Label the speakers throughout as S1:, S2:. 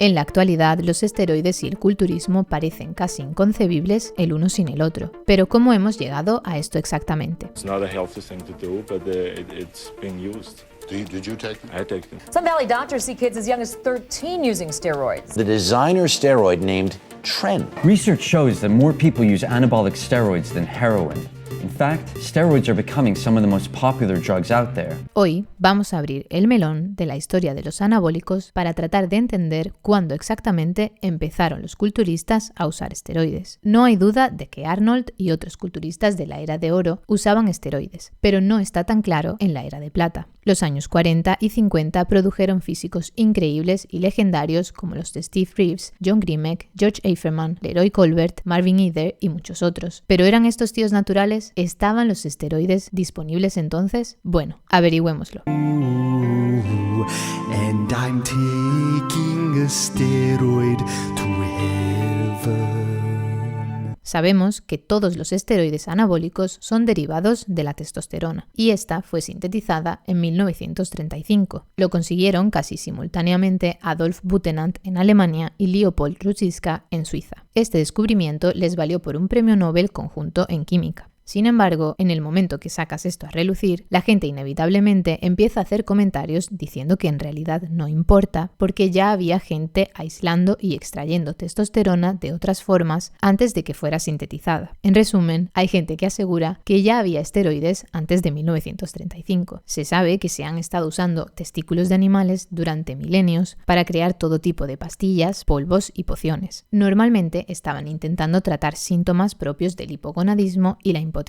S1: En la actualidad, los esteroides y el culturismo parecen casi inconcebibles el uno sin el otro. Pero ¿cómo hemos llegado a esto exactamente?
S2: It's not a healthy thing to do, but it's being used.
S3: Did you take them?
S2: I take them.
S4: Some Valley doctors see kids as young as 13 using steroids.
S5: The designer steroid named Tren.
S6: Research shows that more people use anabolic steroids than heroin. In fact, steroids are becoming some of the most popular drugs out there.
S1: Hoy vamos a abrir el melón de la historia de los anabólicos para tratar de entender cuándo exactamente empezaron los culturistas a usar esteroides. No hay duda de que Arnold y otros culturistas de la era de oro usaban esteroides, pero no está tan claro en la era de plata. Los años 40 y 50 produjeron físicos increíbles y legendarios como los de Steve Reeves, John Grimek, George Eiferman, Leroy Colbert, Marvin Eder y muchos otros. ¿Pero eran estos tíos naturales? ¿Estaban los esteroides disponibles entonces? Bueno, averigüémoslo.
S7: And I'm taking a steroid to heaven.
S1: Sabemos que todos los esteroides anabólicos son derivados de la testosterona, y esta fue sintetizada en 1935. Lo consiguieron casi simultáneamente Adolf Butenandt en Alemania y Leopold Ruziska en Suiza. Este descubrimiento les valió por un premio Nobel conjunto en química. Sin embargo, en el momento que sacas esto a relucir, la gente inevitablemente empieza a hacer comentarios diciendo que en realidad no importa porque ya había gente aislando y extrayendo testosterona de otras formas antes de que fuera sintetizada. En resumen, hay gente que asegura que ya había esteroides antes de 1935. Se sabe que se han estado usando testículos de animales durante milenios para crear todo tipo de pastillas, polvos y pociones. Normalmente estaban intentando tratar síntomas propios del hipogonadismo y la impotencia.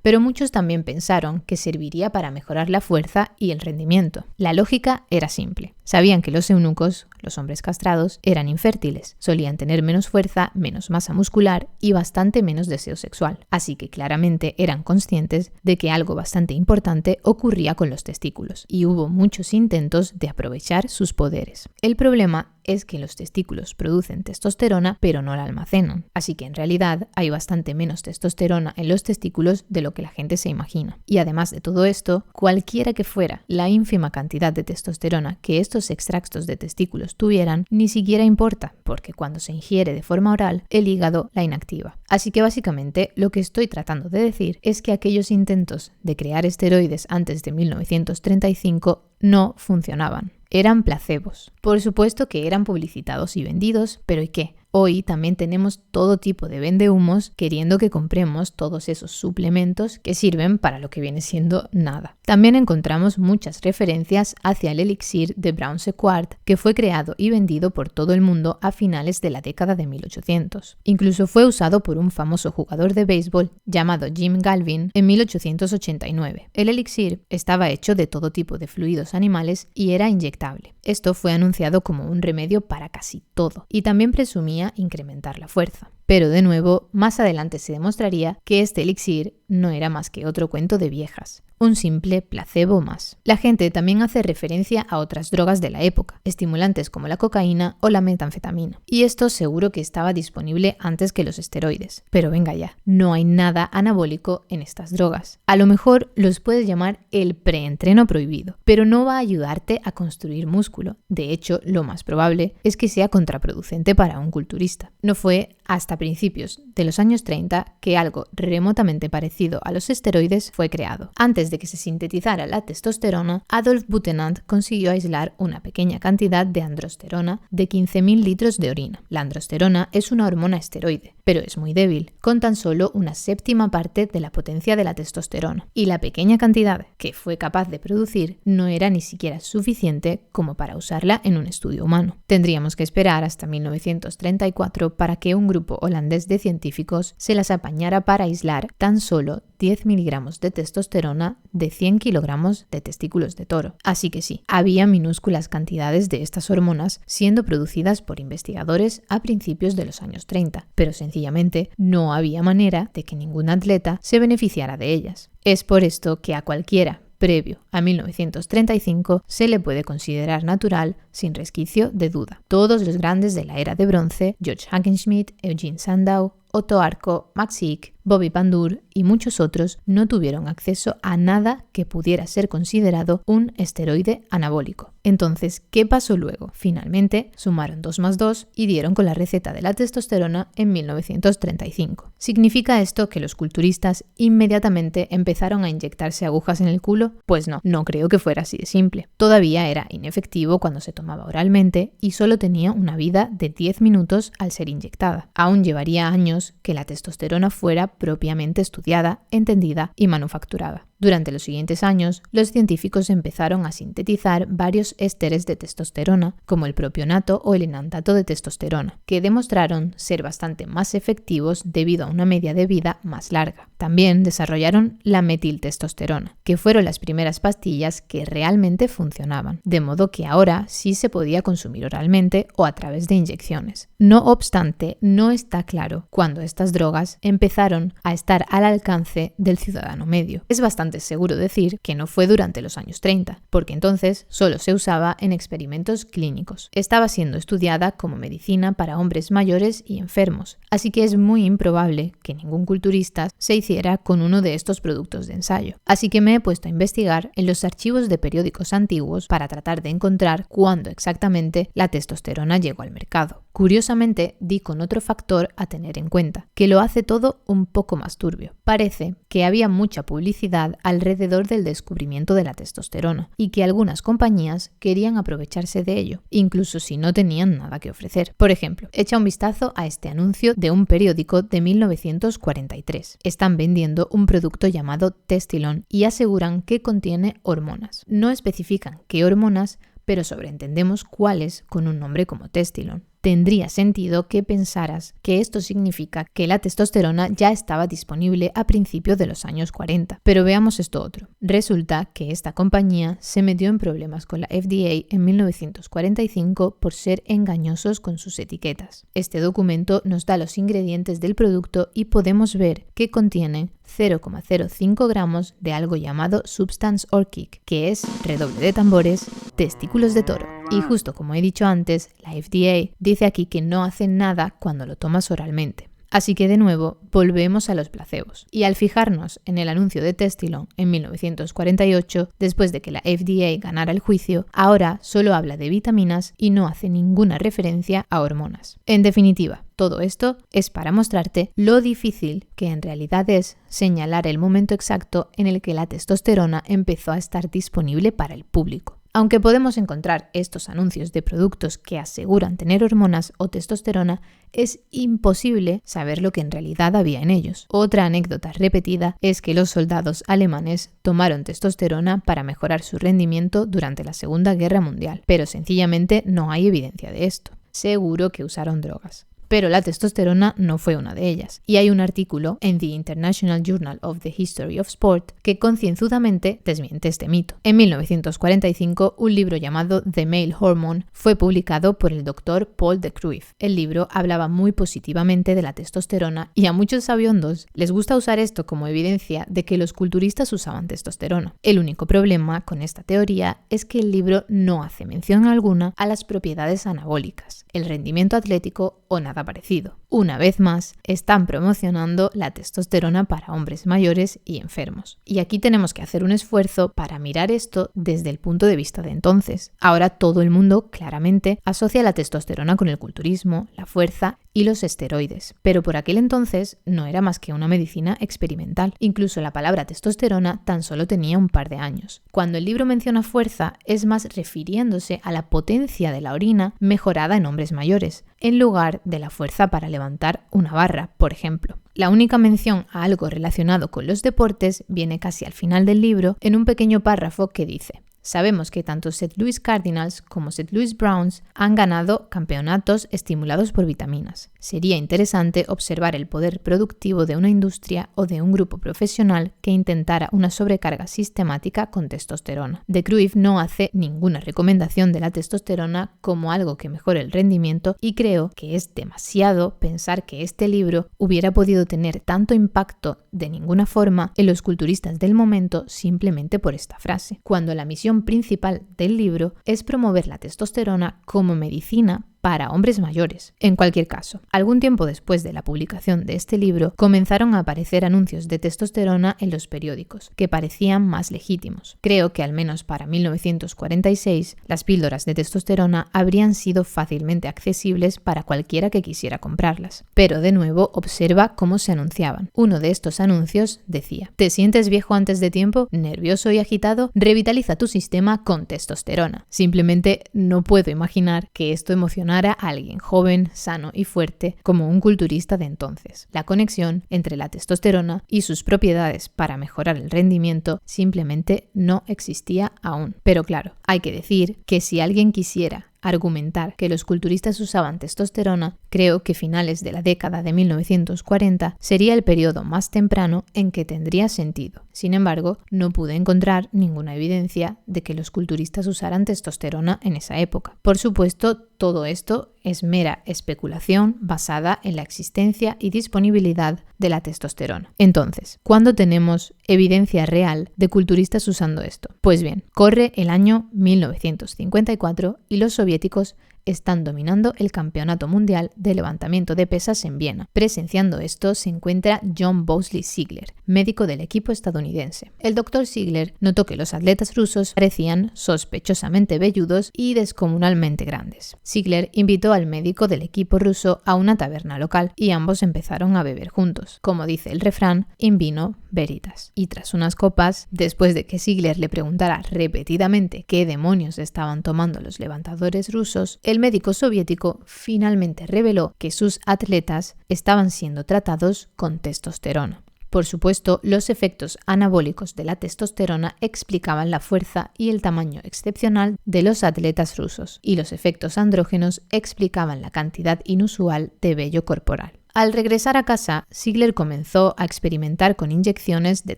S1: Pero muchos también pensaron que serviría para mejorar la fuerza y el rendimiento. La lógica era simple. Sabían que los eunucos, los hombres castrados, eran infértiles, solían tener menos fuerza, menos masa muscular y bastante menos deseo sexual. Así que claramente eran conscientes de que algo bastante importante ocurría con los testículos, y hubo muchos intentos de aprovechar sus poderes. El problema es que los testículos producen testosterona pero no la almacenan, así que en realidad hay bastante menos testosterona en los testículos de lo que la gente se imagina. Y además de todo esto, cualquiera que fuera la ínfima cantidad de testosterona que estos extractos de testículos tuvieran, ni siquiera importa, porque cuando se ingiere de forma oral, el hígado la inactiva. Así que básicamente lo que estoy tratando de decir es que aquellos intentos de crear esteroides antes de 1935 no funcionaban. Eran placebos. Por supuesto que eran publicitados y vendidos, pero ¿y qué? Hoy también tenemos todo tipo de vendehumos queriendo que compremos todos esos suplementos que sirven para lo que viene siendo nada. También encontramos muchas referencias hacia el elixir de Brown-Séquard, que fue creado y vendido por todo el mundo a finales de la década de 1800. Incluso fue usado por un famoso jugador de béisbol llamado Jim Galvin en 1889. El elixir estaba hecho de todo tipo de fluidos animales y era inyectable. Esto fue anunciado como un remedio para casi todo, y también presumía incrementar la fuerza. Pero de nuevo, más adelante se demostraría que este elixir no era más que otro cuento de viejas, un simple placebo más. La gente también hace referencia a otras drogas de la época, estimulantes como la cocaína o la metanfetamina. Y esto seguro que estaba disponible antes que los esteroides. Pero venga ya, no hay nada anabólico en estas drogas. A lo mejor los puedes llamar el preentreno prohibido, pero no va a ayudarte a construir músculo. De hecho, lo más probable es que sea contraproducente para un culturista. No fue hasta principios de los años 30 que algo remotamente parecido a los esteroides fue creado. Antes de que se sintetizara la testosterona, Adolf Butenandt consiguió aislar una pequeña cantidad de androsterona de 15.000 litros de orina. La androsterona es una hormona esteroide, pero es muy débil, con tan solo una séptima parte de la potencia de la testosterona. Y la pequeña cantidad que fue capaz de producir no era ni siquiera suficiente como para usarla en un estudio humano. Tendríamos que esperar hasta 1934 para que un grupo holandés de científicos se las apañara para aislar tan solo 10 miligramos de testosterona de 100 kilogramos de testículos de toro. Así que sí, había minúsculas cantidades de estas hormonas siendo producidas por investigadores a principios de los años 30, pero sencillamente no había manera de que ningún atleta se beneficiara de ellas. Es por esto que a cualquiera previo a 1935 se le puede considerar natural sin resquicio de duda. Todos los grandes de la era de bronce, George Hackenschmidt, Eugene Sandow Otto Arco, Max Ick, Bobby Pandur y muchos otros no tuvieron acceso a nada que pudiera ser considerado un esteroide anabólico. Entonces, ¿qué pasó luego? Finalmente, sumaron 2 más 2 y dieron con la receta de la testosterona en 1935. ¿Significa esto que los culturistas inmediatamente empezaron a inyectarse agujas en el culo? Pues no creo que fuera así de simple. Todavía era inefectivo cuando se tomaba oralmente y solo tenía una vida de 10 minutos al ser inyectada. Aún llevaría años que la testosterona fuera propiamente estudiada, entendida y manufacturada. Durante los siguientes años, los científicos empezaron a sintetizar varios ésteres de testosterona, como el propionato o el enantato de testosterona, que demostraron ser bastante más efectivos debido a una media de vida más larga. También desarrollaron la metiltestosterona, que fueron las primeras pastillas que realmente funcionaban, de modo que ahora sí se podía consumir oralmente o a través de inyecciones. No obstante, no está claro cuándo estas drogas empezaron a estar al alcance del ciudadano medio. Es bastante seguro decir que no fue durante los años 30, porque entonces solo se usaba en experimentos clínicos. Estaba siendo estudiada como medicina para hombres mayores y enfermos, así que es muy improbable que ningún culturista se hiciera con uno de estos productos de ensayo. Así que me he puesto a investigar en los archivos de periódicos antiguos para tratar de encontrar cuándo exactamente la testosterona llegó al mercado. Curiosamente, di con otro factor a tener en cuenta, que lo hace todo un poco más turbio. Parece que había mucha publicidad alrededor del descubrimiento de la testosterona y que algunas compañías querían aprovecharse de ello, incluso si no tenían nada que ofrecer. Por ejemplo, echa un vistazo a este anuncio de un periódico de 1943. Están vendiendo un producto llamado Testilon y aseguran que contiene hormonas. No especifican qué hormonas, pero sobreentendemos cuáles con un nombre como Testilon. Tendría sentido que pensaras que esto significa que la testosterona ya estaba disponible a principios de los años 40. Pero veamos esto otro. Resulta que esta compañía se metió en problemas con la FDA en 1945 por ser engañosos con sus etiquetas. Este documento nos da los ingredientes del producto y podemos ver que contienen 0,05 gramos de algo llamado Substance or Kick, que es, redoble de tambores, testículos de toro. Y justo como he dicho antes, la FDA dice aquí que no hace nada cuando lo tomas oralmente. Así que de nuevo, volvemos a los placebos. Y al fijarnos en el anuncio de Testilon en 1948, después de que la FDA ganara el juicio, ahora solo habla de vitaminas y no hace ninguna referencia a hormonas. En definitiva, todo esto es para mostrarte lo difícil que en realidad es señalar el momento exacto en el que la testosterona empezó a estar disponible para el público. Aunque podemos encontrar estos anuncios de productos que aseguran tener hormonas o testosterona, es imposible saber lo que en realidad había en ellos. Otra anécdota repetida es que los soldados alemanes tomaron testosterona para mejorar su rendimiento durante la Segunda Guerra Mundial, pero sencillamente no hay evidencia de esto. Seguro que usaron drogas. Pero la testosterona no fue una de ellas. Y hay un artículo en The International Journal of the History of Sport que concienzudamente desmiente este mito. En 1945, un libro llamado The Male Hormone fue publicado por el doctor Paul de Cruyff. El libro hablaba muy positivamente de la testosterona y a muchos sabiondos les gusta usar esto como evidencia de que los culturistas usaban testosterona. El único problema con esta teoría es que el libro no hace mención alguna a las propiedades anabólicas, el rendimiento atlético o nada parecido. Una vez más, están promocionando la testosterona para hombres mayores y enfermos. Y aquí tenemos que hacer un esfuerzo para mirar esto desde el punto de vista de entonces. Ahora todo el mundo claramente asocia la testosterona con el culturismo, la fuerza y los esteroides. Pero por aquel entonces no era más que una medicina experimental. Incluso la palabra testosterona tan solo tenía un par de años. Cuando el libro menciona fuerza, es más refiriéndose a la potencia de la orina mejorada en hombres mayores, en lugar de la fuerza para levantar una barra, por ejemplo. La única mención a algo relacionado con los deportes viene casi al final del libro en un pequeño párrafo que dice: sabemos que tanto St. Louis Cardinals como St. Louis Browns han ganado campeonatos estimulados por vitaminas. Sería interesante observar el poder productivo de una industria o de un grupo profesional que intentara una sobrecarga sistemática con testosterona. De Cruyff no hace ninguna recomendación de la testosterona como algo que mejore el rendimiento y creo que es demasiado pensar que este libro hubiera podido tener tanto impacto de ninguna forma en los culturistas del momento simplemente por esta frase, cuando la misión principal del libro es promover la testosterona como medicina para hombres mayores. En cualquier caso, algún tiempo después de la publicación de este libro, comenzaron a aparecer anuncios de testosterona en los periódicos, que parecían más legítimos. Creo que al menos para 1946, las píldoras de testosterona habrían sido fácilmente accesibles para cualquiera que quisiera comprarlas. Pero de nuevo, observa cómo se anunciaban. Uno de estos anuncios decía: ¿te sientes viejo antes de tiempo? ¿Nervioso y agitado? Revitaliza tu sistema con testosterona. Simplemente no puedo imaginar que esto emocionara a alguien joven, sano y fuerte como un culturista de entonces. La conexión entre la testosterona y sus propiedades para mejorar el rendimiento simplemente no existía aún. Pero claro, hay que decir que si alguien quisiera argumentar que los culturistas usaban testosterona, creo que finales de la década de 1940 sería el periodo más temprano en que tendría sentido. Sin embargo, no pude encontrar ninguna evidencia de que los culturistas usaran testosterona en esa época. Por supuesto, todo esto es mera especulación basada en la existencia y disponibilidad de la testosterona. Entonces, ¿cuándo tenemos evidencia real de culturistas usando esto? Pues bien, corre el año 1954 y los soviéticos están dominando el campeonato mundial de levantamiento de pesas en Viena. Presenciando esto se encuentra John Bosley Ziegler, médico del equipo estadounidense. El doctor Ziegler notó que los atletas rusos parecían sospechosamente velludos y descomunalmente grandes. Ziegler invitó al médico del equipo ruso a una taberna local y ambos empezaron a beber juntos. Como dice el refrán, in vino veritas. Y tras unas copas, después de que Ziegler le preguntara repetidamente qué demonios estaban tomando los levantadores rusos, el médico soviético finalmente reveló que sus atletas estaban siendo tratados con testosterona. Por supuesto, los efectos anabólicos de la testosterona explicaban la fuerza y el tamaño excepcional de los atletas rusos, y los efectos andrógenos explicaban la cantidad inusual de vello corporal. Al regresar a casa, Ziegler comenzó a experimentar con inyecciones de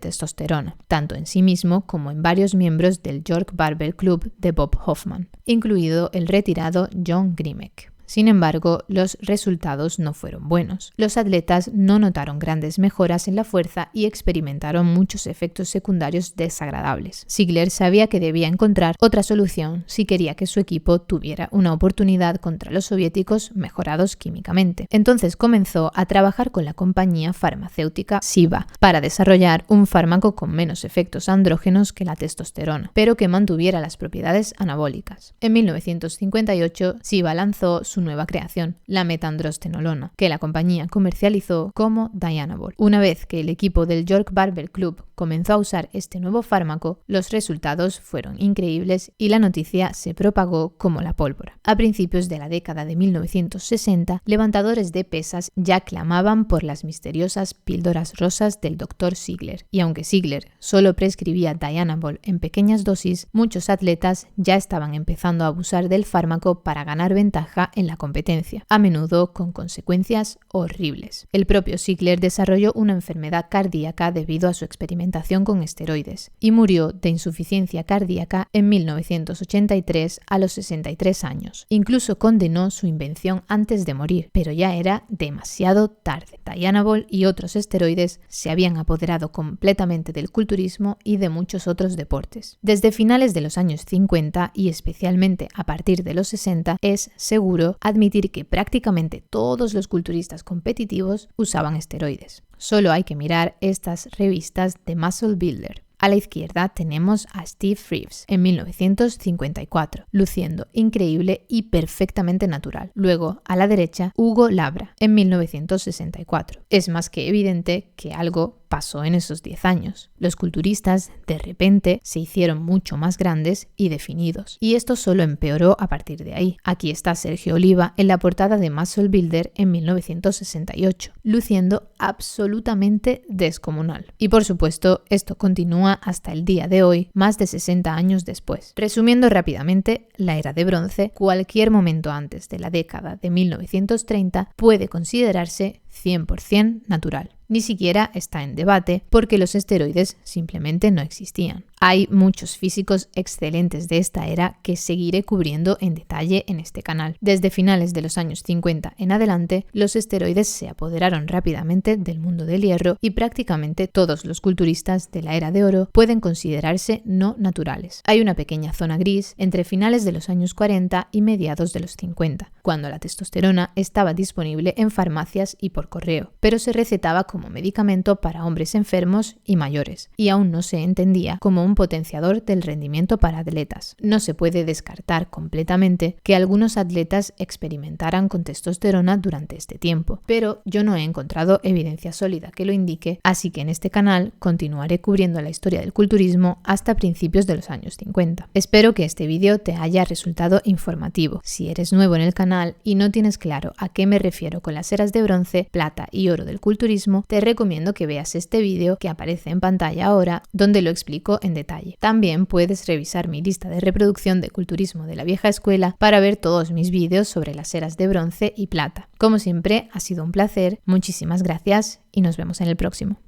S1: testosterona, tanto en sí mismo como en varios miembros del York Barbell Club de Bob Hoffman, incluido el retirado John Grimek. Sin embargo, los resultados no fueron buenos. Los atletas no notaron grandes mejoras en la fuerza y experimentaron muchos efectos secundarios desagradables. Ziegler sabía que debía encontrar otra solución si quería que su equipo tuviera una oportunidad contra los soviéticos mejorados químicamente. Entonces comenzó a trabajar con la compañía farmacéutica Ciba para desarrollar un fármaco con menos efectos andrógenos que la testosterona, pero que mantuviera las propiedades anabólicas. En 1958, Ciba lanzó su nueva creación, la metandrostenolona, que la compañía comercializó como Dianabol. Una vez que el equipo del York Barbell Club comenzó a usar este nuevo fármaco, los resultados fueron increíbles y la noticia se propagó como la pólvora. A principios de la década de 1960, levantadores de pesas ya clamaban por las misteriosas píldoras rosas del Dr. Ziegler, y aunque Ziegler solo prescribía Dianabol en pequeñas dosis, muchos atletas ya estaban empezando a abusar del fármaco para ganar ventaja en la competencia, a menudo con consecuencias horribles. El propio Ziegler desarrolló una enfermedad cardíaca debido a su experimentación con esteroides y murió de insuficiencia cardíaca en 1983 a los 63 años. Incluso condenó su invención antes de morir, pero ya era demasiado tarde. Dianabol y otros esteroides se habían apoderado completamente del culturismo y de muchos otros deportes. Desde finales de los años 50 y especialmente a partir de los 60, es seguro admitir que prácticamente todos los culturistas competitivos usaban esteroides. Solo hay que mirar estas revistas de Muscle Builder. A la izquierda tenemos a Steve Reeves en 1954, luciendo increíble y perfectamente natural. Luego, a la derecha, Hugo Labra en 1964. Es más que evidente que algo pasó en esos 10 años. Los culturistas, de repente, se hicieron mucho más grandes y definidos. Y esto solo empeoró a partir de ahí. Aquí está Sergio Oliva en la portada de Muscle Builder en 1968, luciendo absolutamente descomunal. Y por supuesto, esto continúa hasta el día de hoy, más de 60 años después. Resumiendo rápidamente, la era de bronce, cualquier momento antes de la década de 1930, puede considerarse 100% natural. Ni siquiera está en debate porque los esteroides simplemente no existían. Hay muchos físicos excelentes de esta era que seguiré cubriendo en detalle en este canal. Desde finales de los años 50 en adelante, los esteroides se apoderaron rápidamente del mundo del hierro y prácticamente todos los culturistas de la era de oro pueden considerarse no naturales. Hay una pequeña zona gris entre finales de los años 40 y mediados de los 50, cuando la testosterona estaba disponible en farmacias y por correo, pero se recetaba como medicamento para hombres enfermos y mayores, y aún no se entendía como un potenciador del rendimiento para atletas. No se puede descartar completamente que algunos atletas experimentaran con testosterona durante este tiempo, pero yo no he encontrado evidencia sólida que lo indique, así que en este canal continuaré cubriendo la historia del culturismo hasta principios de los años 50. Espero que este vídeo te haya resultado informativo. Si eres nuevo en el canal y no tienes claro a qué me refiero con las eras de bronce, plata y oro del culturismo, te recomiendo que veas este vídeo que aparece en pantalla ahora, donde lo explico en detalle. También puedes revisar mi lista de reproducción de culturismo de la vieja escuela para ver todos mis vídeos sobre las eras de bronce y plata. Como siempre, ha sido un placer, muchísimas gracias y nos vemos en el próximo.